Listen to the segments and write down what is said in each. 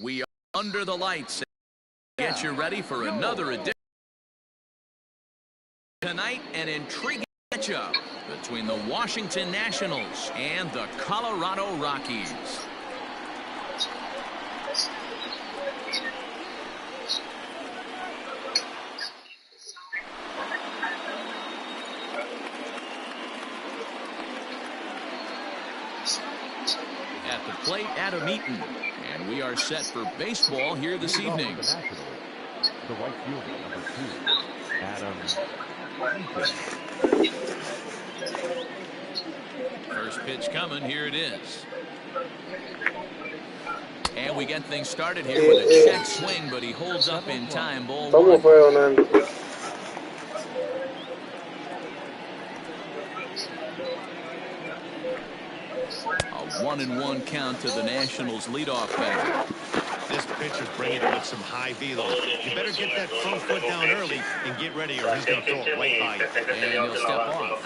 We are under the lights. Get you ready for another edition. Tonight, an intriguing matchup between the Washington Nationals and the Colorado Rockies. At the plate, Adam Eaton. And we are set for baseball here this evening. The right fielder, number 2, Adam Eaton. First pitch coming. Here it is. And we get things started here with a check swing, but he holds up in time. Ball one. A 1-1 count to the Nationals leadoff batter. This pitcher's bringing it with some high velo. You better get that front foot down early and get ready, or he's going to throw it right by you. And he'll step off.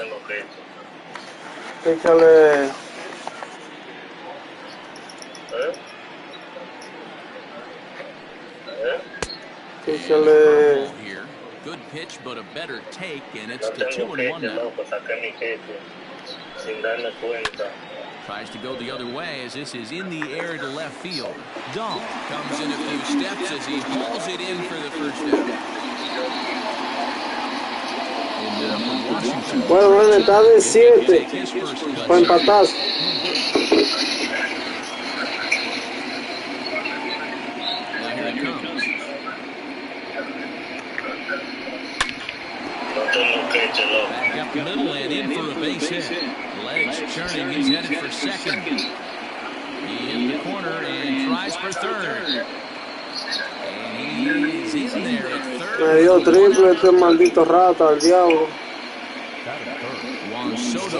Here. Good pitch, but a better take, and it's to 2-1 now. Tries to go the other way as this is in the air to left field. Dahl comes in a few steps as he hauls it in for the first down. Bueno, van a estar de 7 para empatar. Now here it comes. Back up the middle and in for a base hit. Legs churning, he's headed for second. He hit the corner and tries for third. And he's in there at third. Me dio triple este maldito rata, al diablo. Juan Soto.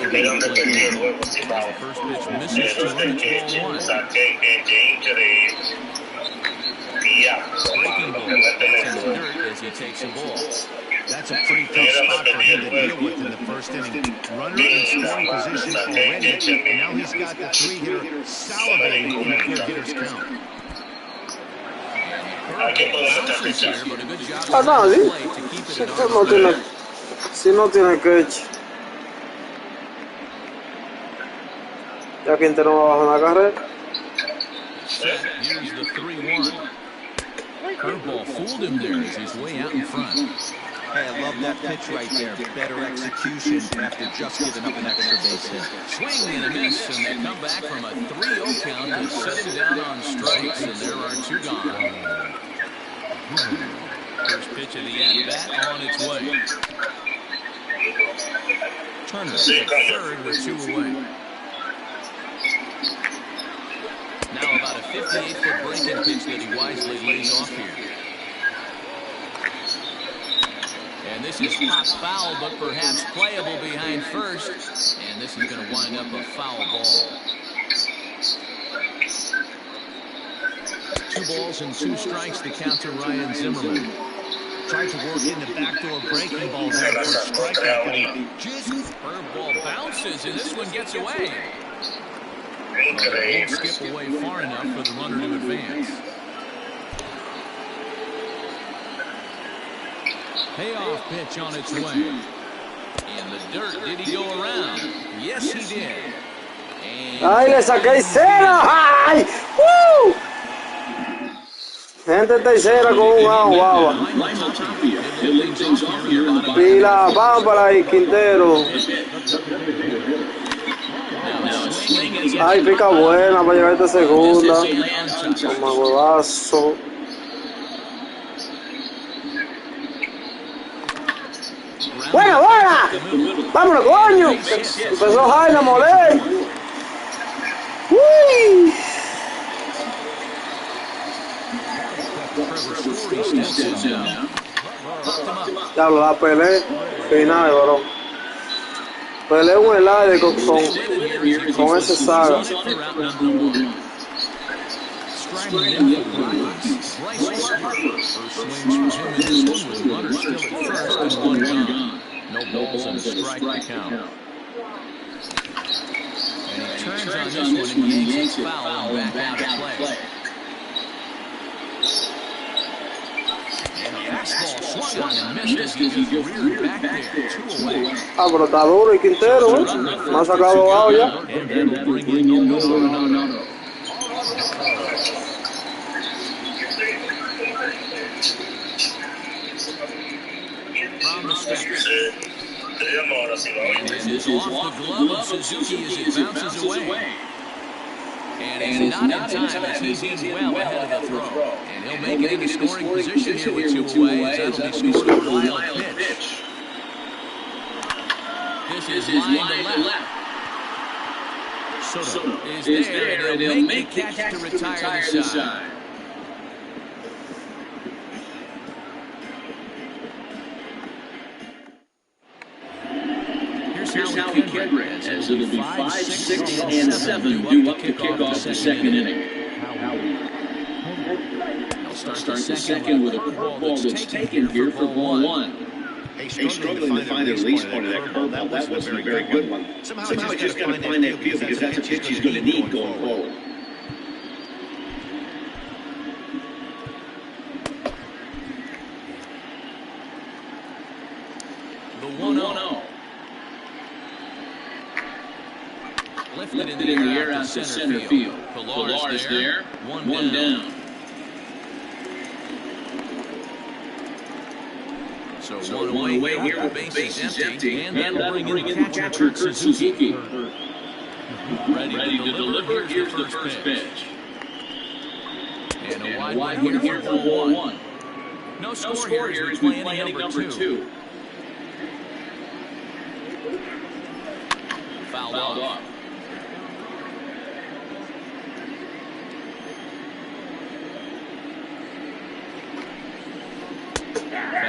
First pitch misses to him. It's ball one. Breaking ball. It's in the dirt as he takes a ball. That's a pretty tough spot for him to deal with in the first inning. Runner in scoring position already, and now he's got the 3-hitter salivating in a good hitter's count. Ah, no, si no tiene catch. Ya Quintero no baja una carrera. Here's the 3-1. Curveball fooled him there as he's way out in front. Hey, I love that pitch right there. Better execution after just giving up an extra base hit. Swing and a miss, and they come back from a 3-0 count and set him down on strikes, and there are 2 gone. First pitch of the at-bat on its way. Turner at third with 2 away. Now about a 58-foot breaking pitch that he wisely lays off here. And this is pop foul, but perhaps playable behind first. And this is going to wind up a foul ball. 2 balls and 2 strikes to count to Ryan Zimmerman. Tried to work in the backdoor breaking ball there for a strikeout, but he just... Curveball bounces, and this one gets away. Well, they won't skip away far enough for the runner to advance. Payoff pitch on its way. In the dirt, did he go around? Yes, he did. And ¡Ay, le saqué cera! ¡Ay! ¡Woo! Gente tercera con un guava. Pila, Pámpara y Quintero. Ay, pica buena para llegar a esta segunda. Toma huevazo. ¡Buena, buena! ¡Vámonos, coño! Empezó Jaime a moler. ¡Uy! Diablo, la pelé final, bro. Pelé un helado con ese saga. No balls and a strike to count. And he turns on this one and yanks his foul and back out of play. Fastball swung on and missed as he just reared back there. 2 away. Ah, pero está duro y Quintero, ¿eh? Me ha sacado out ya. And that'll bring in no Arenado. From the steps. And this is off the glove of Suzuki as it bounces away. And it's not in time as he's in well ahead of the throw. And he'll make it into scoring position here with 2 away as that'll be scored a wild pitch. This is line to left. Soto is there, and he'll make the catch to retire the side. Here's how we can rest, as it'll be 5, 6, and 7 due up to kick off the second inning. They'll start the second with a curveball that's taken here for ball 1. Hey, struggling to find the release point of that curveball. That wasn't a very good one. Somehow he's just got to find that field because that's a pitch he's going to need going forward. The 1-0. Lifted in the air out to center field. Pilar's there. One down. So one away here with the bases empty. And that'll bring in catcher Kurt Suzuki. Ready to deliver. Here's the first pitch. And a wide here for ball 1. No score here as we play inning number 2. Fouled off.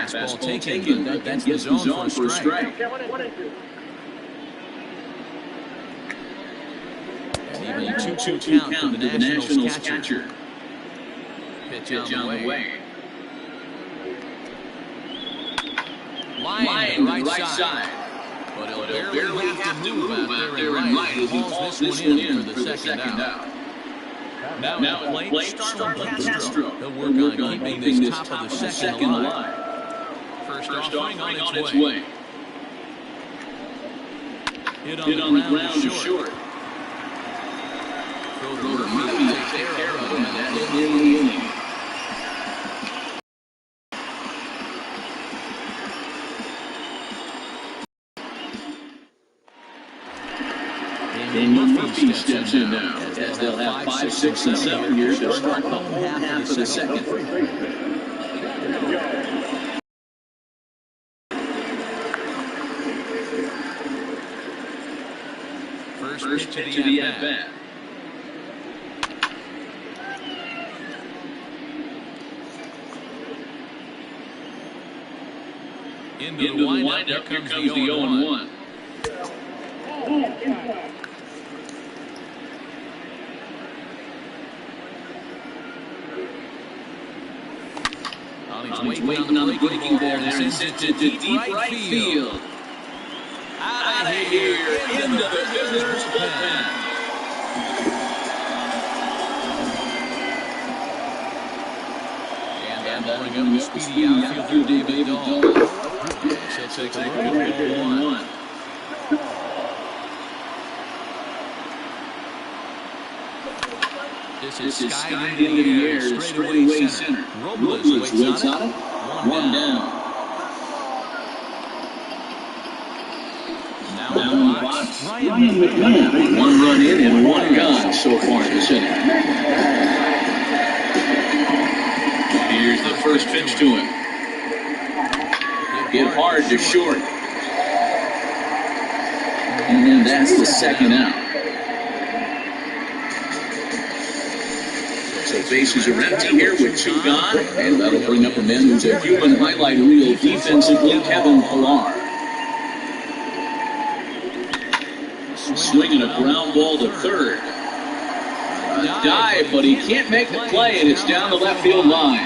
Fastball taken, but that's the zone for a strike. And even a 2-2 count to the Nationals catcher. Pitch on the way. Line to the right side. But he'll barely have to move out there in right as he hauls this one in for the second out. Now at plate, Starlin Castro. He'll work on keeping this top of the second alive. First offering on its way. Hit on the ground to short. Throw to Murphy to take care of him, and that's in the inning. And Murphy steps in now, as they'll have 5, 6, and 7 here to start the home half of the second. First pitch to the at-bat. Into the windup, here comes the 0-1. He's waiting on the breaking ball there and sends it to deep right field. Out of here, into the visitor's bullpen. And that'll bring up the speedy outfielder David Dahl. He'll take a look at ball 1. This is skied into the air, straightaway center. Robles waits on it. One down. Now in the box, Ryan McMahon. 1 run in and 1 gone so far this inning. Here's the first pitch to him. Hit hard to short. And that's the second out. So bases are empty here with 2 gone, and that'll bring up a man who's a human highlight reel defensively, Kevin Pillar. Swinging a ground ball to third. A dive, but he can't make the play, and it's down the left field line.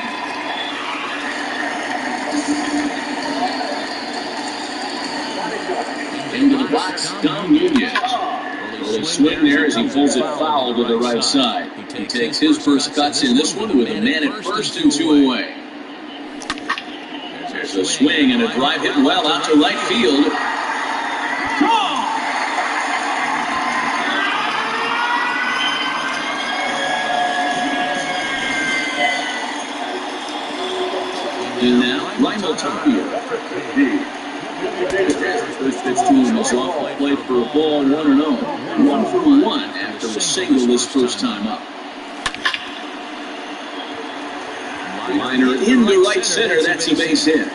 Into the box, Dom Nunez. Early swing there as he pulls it foul to the right side. He takes his first cuts in this one with a man at first and 2 away. There's a swing and a drive hit well out to right field. And now, Rymel Tapia. First pitch to him is off the plate for a ball, 1-0. 1-for-1 after a single this first time up. Liner into right center, that's a base hit.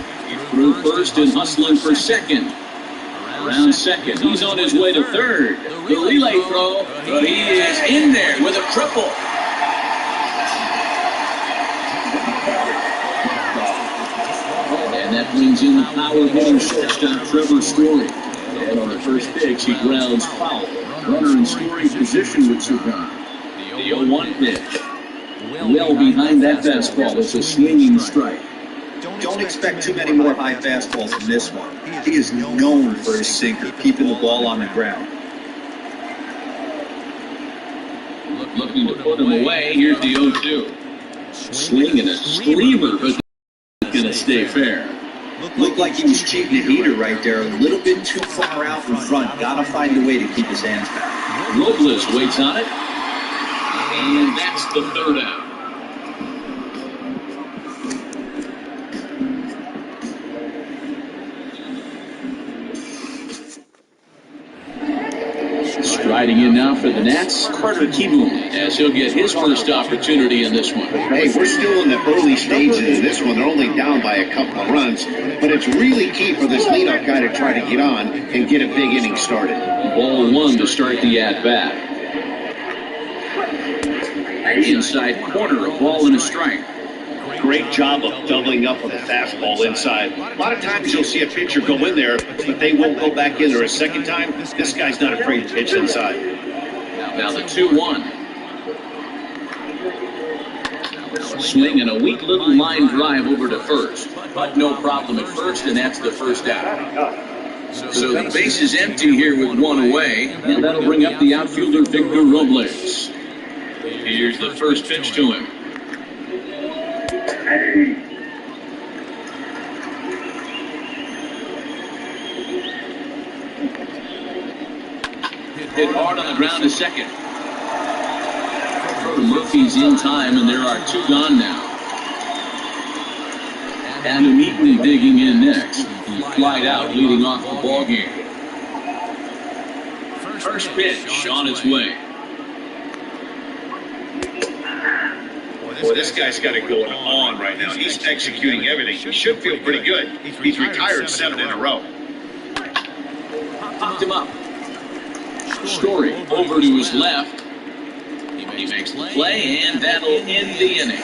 Through first and hustling for second. Around second, he's on his way to third. The relay throw, but he is in there with a triple. And that brings in the power-hitting shortstop Trevor Story. And on the first pitch, he grounds foul. Runner in scoring position would survive. The 0-1 pitch. Well behind that fastball. It's a swinging strike. Don't expect too many more high fastballs in this one. He is known for his sinker, keeping the ball on the ground. Looking to put him away. Here's the 0-2. Swinging a screamer, but going to stay fair. Looked like he was cheating a heater right there. A little bit too far out in front. Got to find a way to keep his hands back. Robles waits on it. And that's the third out. Striding in now for the Nats, Carter Kieboom, as he'll get his first opportunity in this one. Hey, we're still in the early stages of this one. They're only down by a couple of runs, but it's really key for this leadoff guy to try to get on and get a big inning started. Ball 1 to start the at-bat. Inside corner, a ball and a strike. Great job of doubling up with a fastball inside. A lot of times you'll see a pitcher go in there, but they won't go back in there a second time. This guy's not afraid to pitch inside. Now the 2-1. Swing and a weak little line drive over to first. But no problem at first, and that's the first out. So the base is empty here with one away, and that'll bring up the outfielder Victor Robles. Here's the first pitch to him. Hit hard on the ground to second. Murphy's in time, and there are two gone now. And Eaton digging in next. Flied out, leading off the ball game. First pitch on its way. Boy, this guy's got it going on right now. He's executing everything. He should feel pretty good. He's retired 7 in a row. Popped him up. Story over to his left. He makes the play, and that'll end the inning.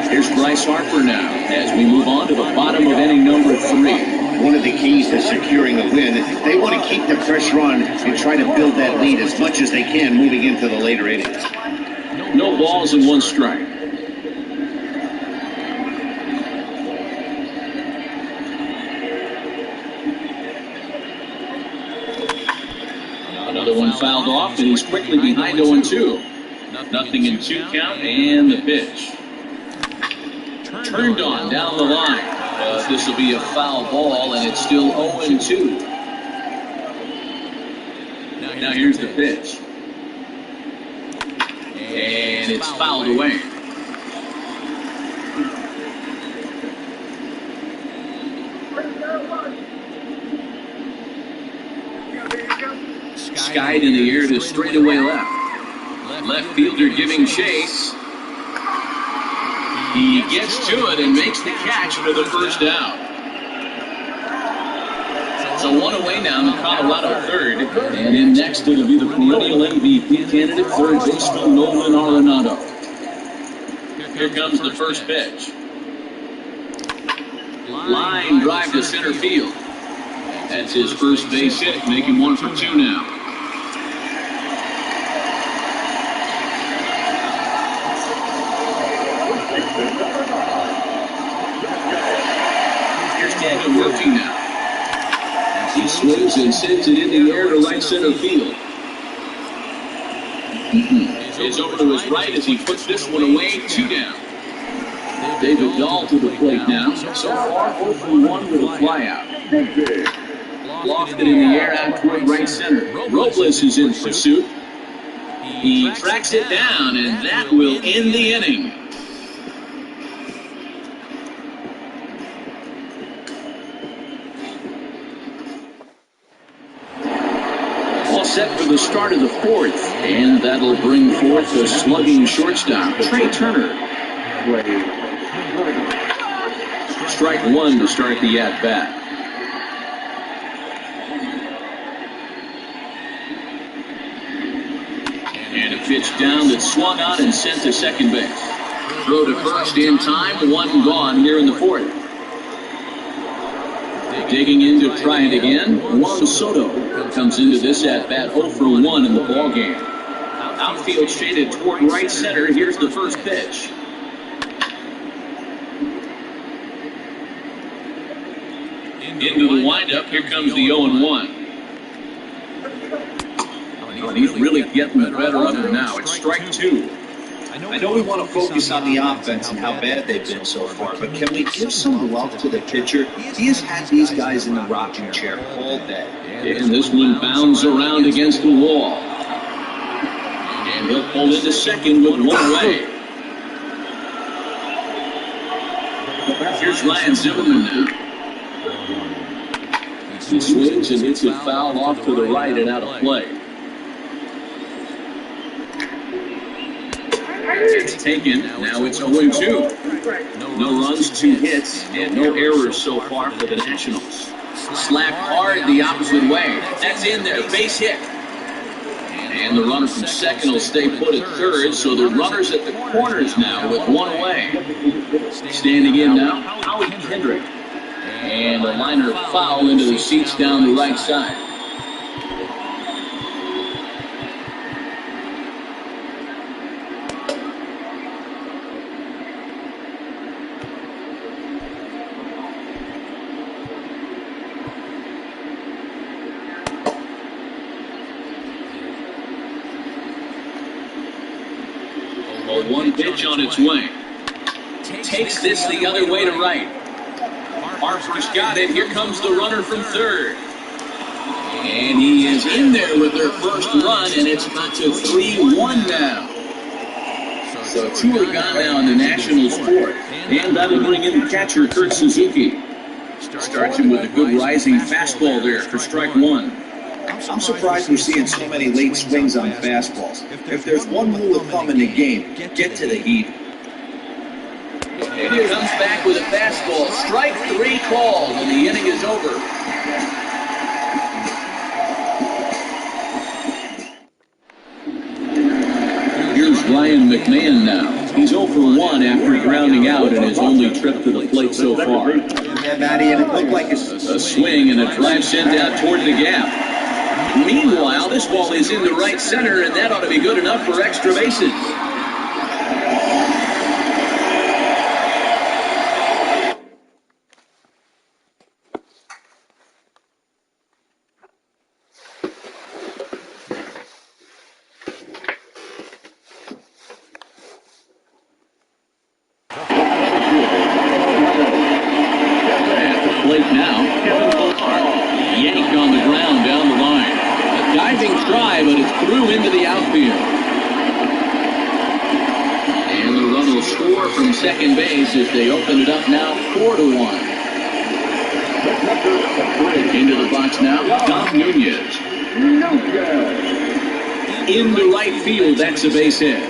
Here's Bryce Harper now as we move on to the bottom of inning number 3. One of the keys to securing a win, they want to keep the pressure on and try to build that lead as much as they can moving into the later innings. No balls and 1 strike. Another one fouled off, and he's quickly behind 0-2. Nothing in 2 count, and the pitch. Turned on down the line. This will be a foul ball, and it's still 0-2. Now here's the pitch. And it's fouled away. Skied in the air to straightaway left. Left fielder giving chase. He gets to it and makes the catch for the first out. So 1 away now in the Colorado third. And in next it'll be the perennial MVP candidate, third baseman Nolan Arenado. Here comes the first pitch. Line drive to center field. That's his first base hit, making 1 for 2 now. Here's Daniel Murphy now. He swings and sends it in the air to right center field. is over to his right as he puts this one away, 2 down. David Dahl to the plate now. So far, 0 for 1 with a flyout. Lofted in the air out toward right center. Robles is in pursuit. He tracks it down, and that will end the inning. All set for the start of the 4th, and that'll bring forth the slugging shortstop, Trey Turner. Strike 1 to start the at-bat. And a pitch down that's swung on and sent to second base. Throw to first in time, 1 gone here in the 4th. Digging in to try it again, Juan Soto comes into this at-bat 0 for 1 in the ballgame. Outfield shaded toward right center. Here's the first pitch. Into the windup, here comes the 0-1. And he's really getting the better of him now. It's strike 2. I know we want to focus on the offense and how bad they've been so far, but can we give some love to the pitcher? He has had these guys in the rocking chair all day. And this one bounds around against the wall. And he'll pull into second with 1 away. Here's Ryan Zimmerman now. He swings and hits it foul off to the right and out of play. It's taken. Now it's 0-2. No runs, 2 hits, and no errors so far for the Nationals. Slapped hard the opposite way. That's in there. Base hit. And the runner from second will stay put at third, so the runners at the corners now with 1 away. Standing in now, Howie Kendrick. And a liner foul into the seats down the right side. A 1 pitch on its way. Takes this the other way to right. Harper's got it. Here comes the runner from third. And he is in there with their first run, and it's got to 3-1 now. So 2 are gone now in the Nationals' 4th. And that'll bring in the catcher, Kurt Suzuki. Starts him with a good rising fastball there for strike 1. I'm surprised we're seeing so many late swings on fastballs. If there's one rule of thumb in the game, get to the heat. And he comes back with a fastball. Strike 3 called, and the inning is over. Here's Ryan McMahon now. He's 0 for 1 after grounding out in his only trip to the plate so far. Yeah, Matty, and it looked like a swing and a drive sent out toward the gap. Meanwhile, this ball is in the right center, and that ought to be good enough for extra bases. Second base as they open it up now 4-1. Into the box now, Dom Nunez. Into right field, that's a base hit.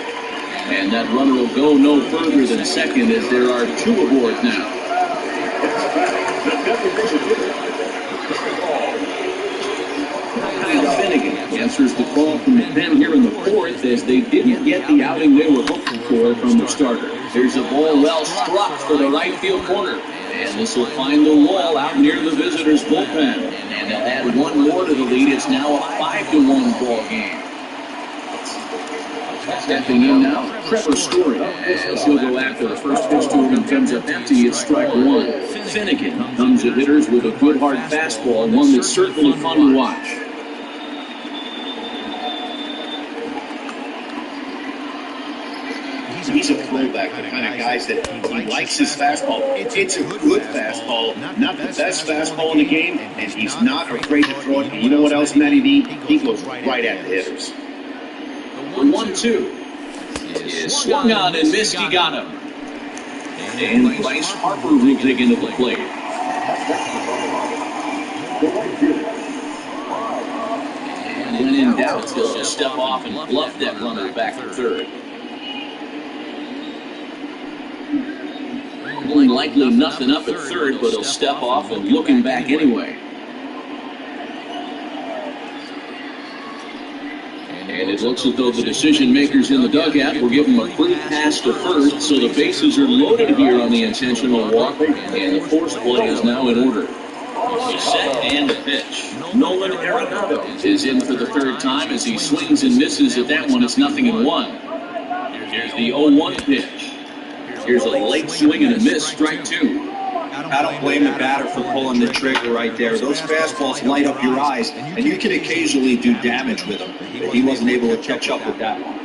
And that runner will go no further than second as there are 2 aboard now. Kyle Finnegan answers the call from the pen here in the 4th as they didn't get the outing they were hoping for from the starter. There's a ball well struck for the right field corner. And this will find the wall out near the visitors' bullpen. And they'll add 1 more to the lead. It's now a 5-1 ball game. Stepping in now, Trevor Story. As he'll go after the first pitch to him and comes up empty, it's strike 1. Finnegan comes at hitters with a good hard fastball, one that's certainly fun to watch. throwback, the kind of guys that he likes his fastball. It's a good fastball, not the best fastball in the game, and he's not afraid to throw it. And you know what else, Matty D? He goes right at the hitters. The 1-2 is swung on and missed. He got him. And Bryce Harper will dig into the plate. And when in doubt, he'll step off and bluff that runner back to third. Likely nothing up at third, but he'll step off and look him back anyway. And it looks as though the decision makers in the dugout will give him a free pass to first, so the bases are loaded here on the intentional walk, and the force play is now in order. Set and the pitch. Nolan Arenado is in for the third time as he swings and misses at that one. It's 0-1. Here's the 0-1 pitch. Here's a late swing and a miss, strike two. I don't blame the batter for pulling the trigger right there. Those fastballs light up your eyes, and you can occasionally do damage with them. But he wasn't able to catch up with that one.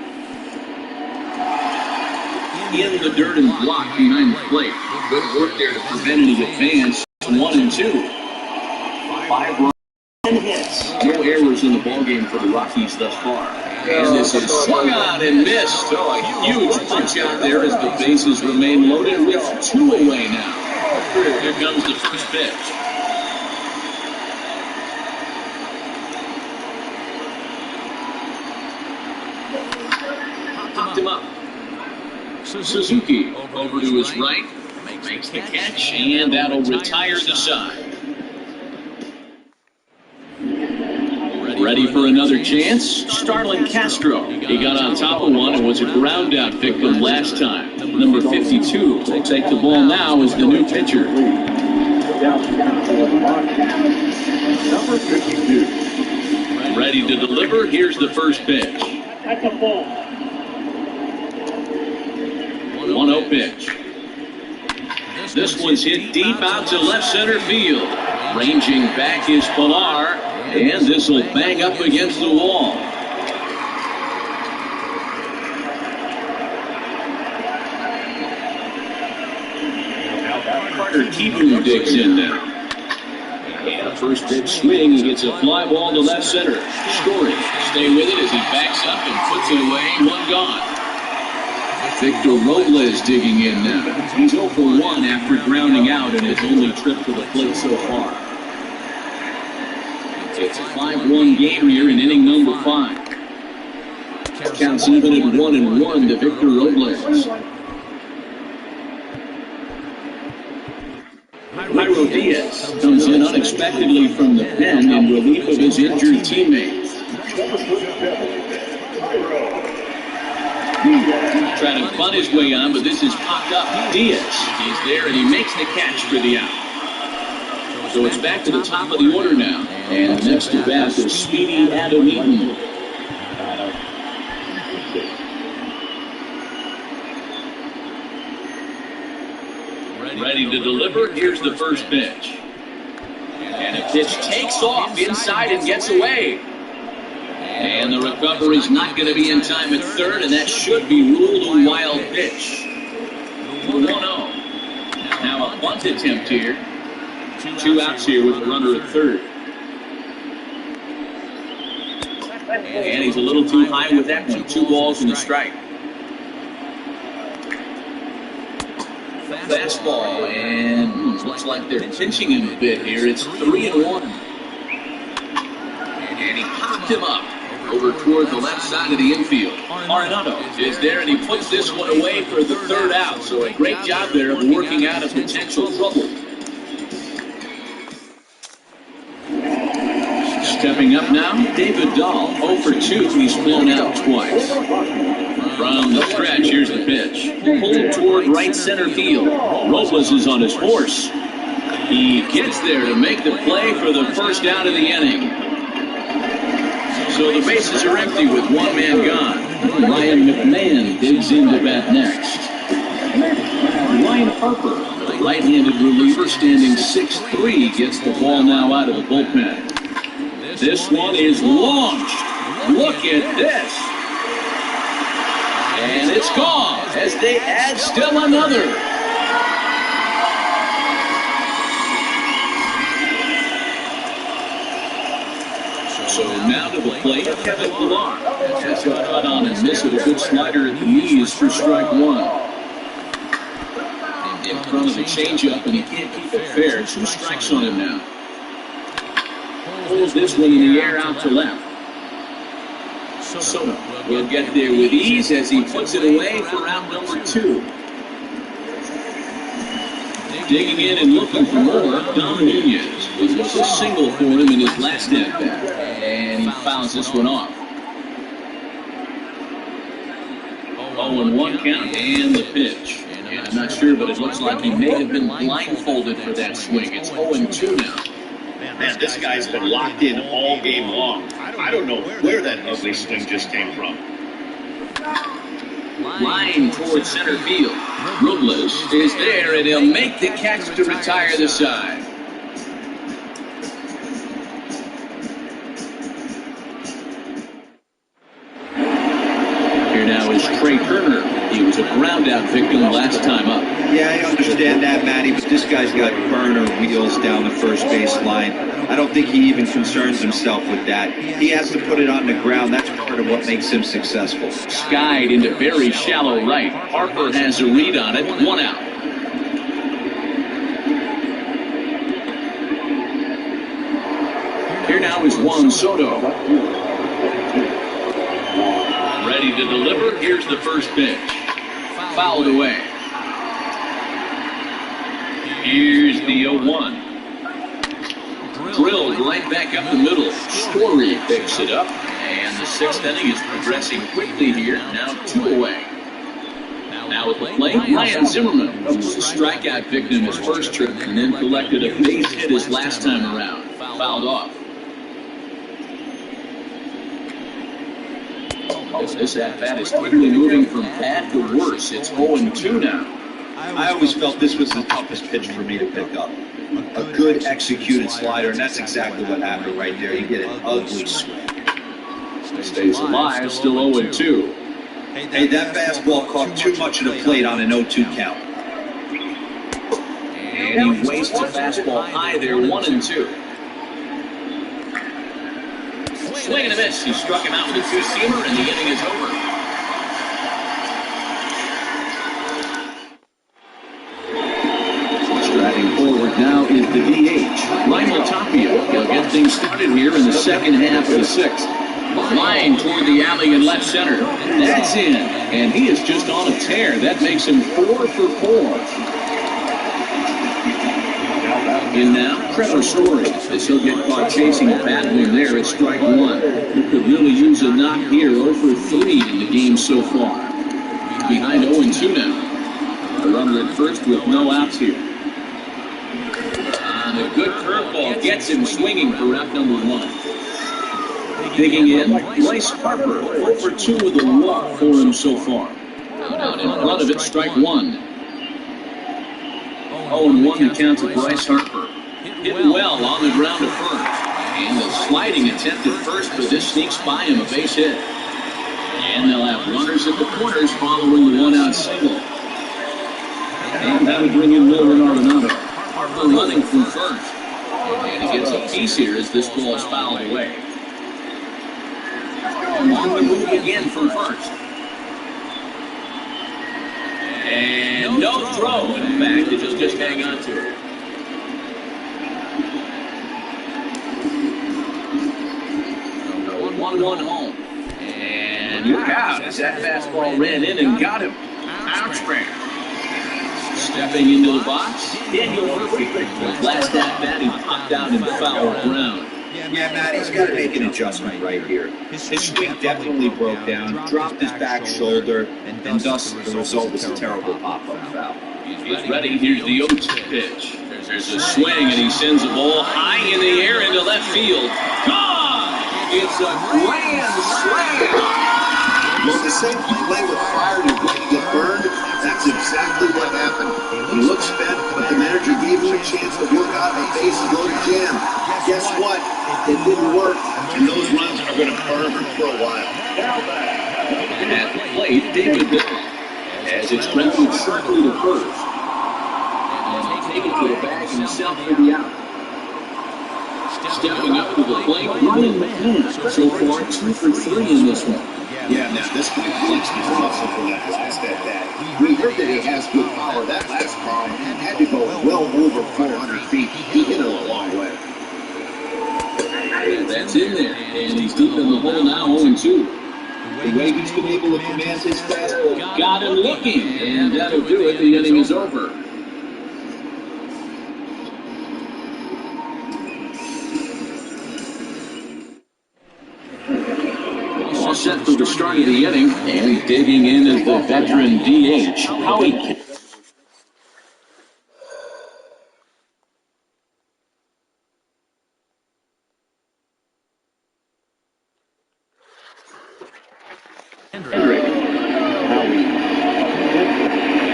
In the dirt and block behind the plate. Good work there to prevent any advance. 1-2. 5 runs, 10 hits. No errors in the ballgame for the Rockies thus far. And this is swung on and missed. So a huge punch out there as the bases remain loaded with 2 away now. Here comes the first pitch. Popped him up. Suzuki over to his right. Makes the catch, and that'll retire the side. Ready for another chance? Starlin Castro. He got on top of one and was a ground out victim last time. Number 52 will take the ball now as the new pitcher. Number 52. Ready to deliver. Here's the first pitch. 1-0 pitch. This one's hit deep out to left center field. Ranging back is Pilar. And this will bang up against the wall. Carter Kieboom digs in now. And first pitch swing, he gets a fly ball to left center. Story, stay with it as he backs up and puts it away. One gone. Victor Robles digging in now. He's 0 for 1 after grounding out in his only trip to the plate so far. It's a 5-1 game here in inning number 5. Counts even at 1-1 to Victor Robles. Jairo Diaz comes in unexpectedly from the pen in relief of his injured teammate. Trying to bunt his way on, but this is popped up. Diaz, he's there and he makes the catch for the out. So it's back to the top of the order now. And next to bat is Speedy Adam Eaton. Ready to deliver. Here's the first pitch. And a pitch takes off inside and gets away. And the recovery's not going to be in time at third, and that should be ruled a wild pitch. 1-0. Now a bunt attempt here. 2 outs here with a runner at third. And he's a little too high with that one. 2 balls and a strike. Fastball, and looks like they're pinching him a bit here. It's 3-1. And he popped him up over toward the left side of the infield. Arenado is there, and he puts this one away for the third out. So a great job there of working out a potential trouble. Stepping up now, David Dahl, 0 for 2. He's blown out twice. From the stretch, here's the pitch. Pulled toward right center field. Robles is on his horse. He gets there to make the play for the first out of the inning. So the bases are empty with 1 man gone. Ryan McMahon digs into bat next. Ryan Harper, the right-handed reliever, standing 6'3", gets the ball now out of the bullpen. This one is launched. Look at this. And it's gone as they add still another. So now to the plate, Kevin Pillar. Has got cut on and miss with a good slider at the knees for strike one. In front of the changeup, and he can't keep it fair. 2 strikes on him now. Pulls this one in the air out to left. Soto will get there with ease as he puts it away for round number 2. Digging in and looking for more, Dom Nunez. Was just a single for him in his last at-bat, and he fouls this one off. 0-1 count and the pitch. And I'm not sure, but it looks like he may have been blindfolded for that swing. It's 0-2 now. Man, this guy's been locked in all game long. I don't know where that ugly swing just came from. Line towards center field. Robles is there, and he'll make the catch to retire the side. Here now is Trey Turner. He was a ground-out victim last time up. Yeah, I understand that, Matty, but this guy's got burner wheels down the first base line. I don't think he even concerns himself with that. He has to put it on the ground. That's part of what makes him successful. Skied into very shallow right. Harper has a read on it. 1 out. Here now is Juan Soto. Ready to deliver. Here's the first pitch. Fouled away. Here's the 0-1. Drilled right back up the middle. Story picks it up. And the 6th inning is progressing quickly here. Now 2 away. Now at the plate, Ryan Zimmerman, who was a strikeout victim his first trip and then collected a base hit his last time around. Fouled off. This at-bat is quickly moving from bad to worse. It's 0-2 now. I always felt this was the toughest pitch for me to pick up. A good executed slider, and that's exactly what happened right there. You get an ugly swing. Stays alive, still 0-2. Hey, that fastball caught too much of the plate on an 0-2 count. And he wastes a fastball high there, 1-2. Swing and a miss. He struck him out with a 2-seamer, and the inning is over. Striding forward now is the DH, Raimel Tapia. He'll get things started here in the second half of the 6th. Line toward the alley in left center. That's in, and he is just on a tear. That makes him 4 for 4. In now, Trevor Story, as he'll get caught chasing a bad one there at strike 1. He could really use a knock here, 0 for 3 in the game so far. Behind 0-2 now. A runner at first with no outs here. And a good curveball gets him swinging for round number 1. Digging in, Bryce Harper, 0 for 2 with a walk for him so far. Out in front of it, strike 1. 0-1 to count to Bryce Harper. Hit well on the ground to first. And the sliding attempt at first, but this sneaks by him, a base hit. And they'll have runners at the corners following the 1-out single. And that'll bring in Miller Arenado. Harper running from first. And he gets a piece here as this ball is fouled away. On the move again from first. And no throw. In fact, he'll just hang on to it. So 1-1 home. And look out as that fastball ran in and got him. Outspan. Stepping into the box, Daniel Murphy. With last at-bat, he popped out in foul ground. Yeah, Matt, he's got to make an adjustment right here. His swing definitely broke down, dropped his back shoulder, and thus the result was a terrible pop-up foul. He's ready. Here's the 0-2 pitch. There's a swing, and he sends the ball high in the air into left field. Gone! It's a grand slam! Well, the same play with fire and going to get burned, that's exactly what happened. He looks spent, but the manager gave him a chance to work out the base and go to jam. Guess what? It didn't work, and those runs are going to burn for a while. At the plate, David Bill. As it's grounded sharply to first. And he'll take it to the bag himself for the out. Stepping up to the plate, Ryan McMahon. So far, 2 for 3 in this one. Yeah, now this guy flexed his muscle for that last at bat. We heard that he has good power. That last bomb had to go well over 400 feet. He hit it a long way. And that's in there. And he's deep in the hole now, 0-2. The way he's been able to command his fastball got him looking. And that'll do it. The inning is over. All set for the start of the inning, and digging in is the veteran DH, Howie.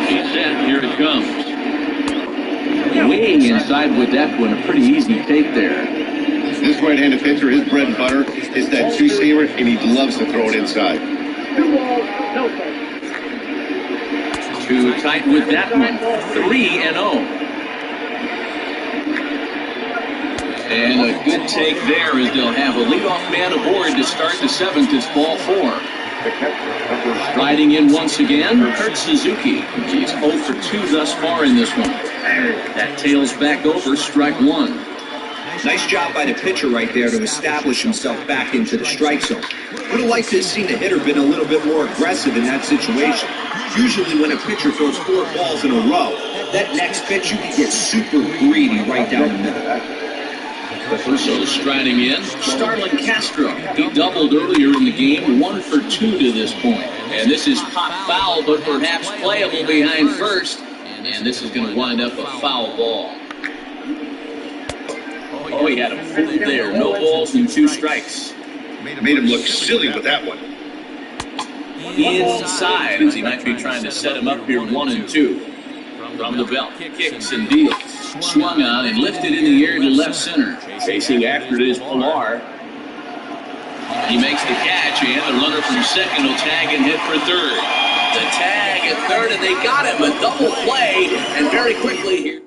He's set, here it comes. Weighing inside with that one, a pretty easy take there. This right-handed pitcher, his bread and butter is that two-seamer, and he loves to throw it inside. Too tight with that one. 3-0. And a good take there as they'll have a leadoff man aboard to start the 7th. It's ball 4. Riding in once again, Kurt Suzuki. He's 0 for 2 thus far in this one. That tails back over strike 1. Nice job by the pitcher right there to establish himself back into the strike zone. Would have liked to have seen the hitter been a little bit more aggressive in that situation. Usually when a pitcher throws 4 balls in a row, that next pitch you can get super greedy right down the middle. So striding in, Starlin Castro. He doubled earlier in the game, 1 for 2 to this point. And this is pop foul, but perhaps playable behind first. And this is going to wind up a foul ball. Oh, he had him fooled there. No balls and 2 strikes. Made him look silly with that one. Inside, as he might be trying to set him up here, 1-2. From the belt, kicks and deals. Swung on and lifted in the air to left center. Facing after it is Pilar. He makes the catch, and the runner from second will tag and hit for third. The tag at third, and they got him. A double play, and very quickly here.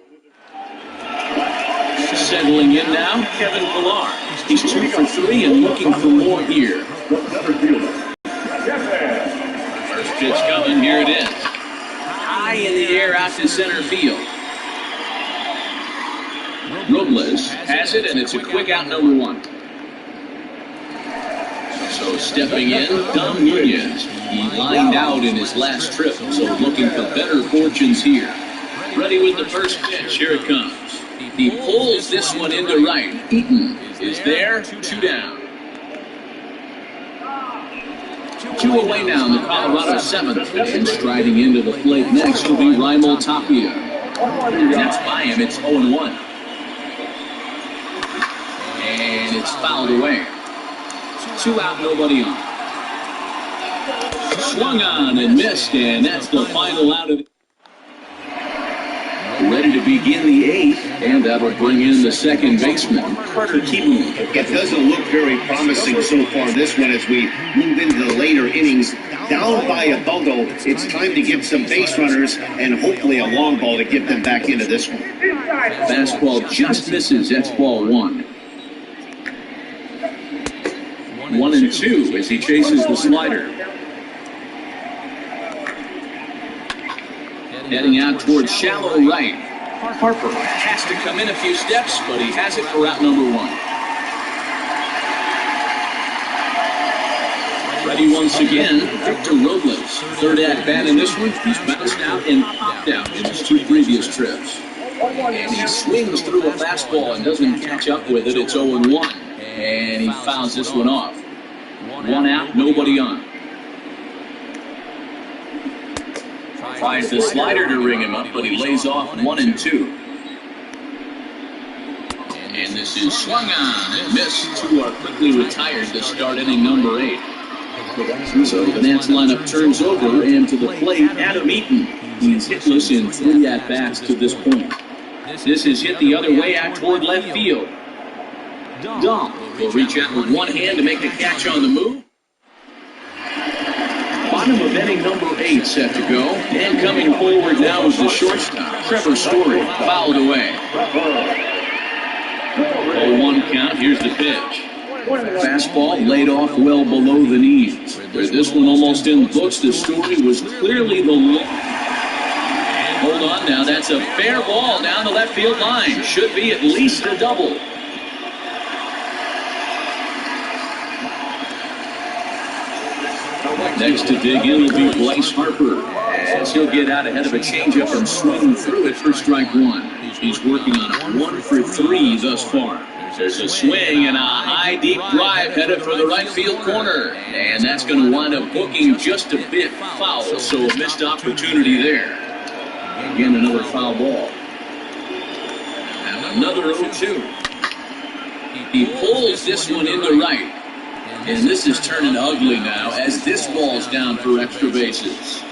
Settling in now, Kevin Pilar. He's 2 for 3 and looking for more here. First pitch coming, here it is. High in the air out to center field. Robles has it, and it's a quick out, number 1. So stepping in, Dom Nunez. He lined out in his last trip, so looking for better fortunes here. Ready with the first pitch, here it comes. He pulls this one into right. Eaton is there, 2 down. 2 away now in the Colorado 7th. And striding into the plate next will be Raimel Tapia. That's by him, it's 0-1. And it's fouled away. 2 out, nobody on. Swung on and missed, and that's the final out of it. Ready to begin the 8th, and that'll bring in the second baseman, Carter Kieboom. It doesn't look very promising so far this one as we move into the later innings. Down by a bundle, it's time to get some base runners and hopefully a long ball to get them back into this one. Fastball just misses, that's ball 1. 1-2 as he chases the slider. Heading out towards shallow right. Harper has to come in a few steps, but he has it for out number 1. Ready once again, Victor Robles. Third at-bat in this one. He's bounced out and popped out in his 2 previous trips. And he swings through a fastball and doesn't catch up with it. It's 0-1. And he fouls this one off. 1 out, nobody on. Tries the slider to ring him up, but he lays off 1-2. And this is swung on and missed. 2 are quickly retired to start inning number 8. So the Nats lineup turns over, and to the plate, Adam Eaton. He's hitless in 3 at-bats to this point. This is hit the other way out toward left field. Dahl will reach out with one hand to make the catch on the move. bottom of inning number 8 set to go. And coming forward now is the shortstop, Trevor Story, fouled away. 0-1 count, here's the pitch. Fastball laid off well below the knees. With this one almost in the books, the Story was clearly the... Hold on now, that's a fair ball down the left field line. Should be at least a double. Next to dig in will be Bryce Harper, as he'll get out ahead of a changeup and swing through it for strike 1. He's working on a 1 for 3 thus far. There's a swing and a high, deep drive headed for the right field corner. And that's going to wind up hooking just a bit foul, so a missed opportunity there. Again, another foul ball. And another 0-2. He pulls this one into right. And this is turning ugly now as this ball's down for extra bases.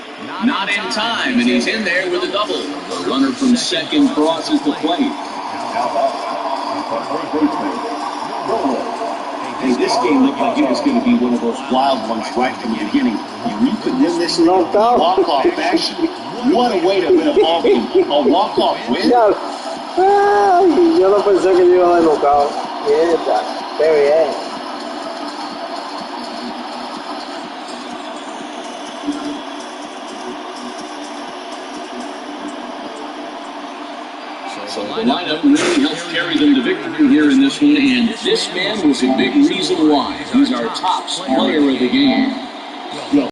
Not in time, and he's in there with a double. The runner from second crosses the plate. Hey, this game looked like it was going to be one of those wild ones right from the beginning. You could win this in walk-off fashion. What a way to win a ball game. A walk-off win? Ay, yo no pensé que yo iba a dar knockout. Mierda, qué bien. So the lineup really helps carry them to victory here in this one, and this man was a big reason why. He's our top player of the game.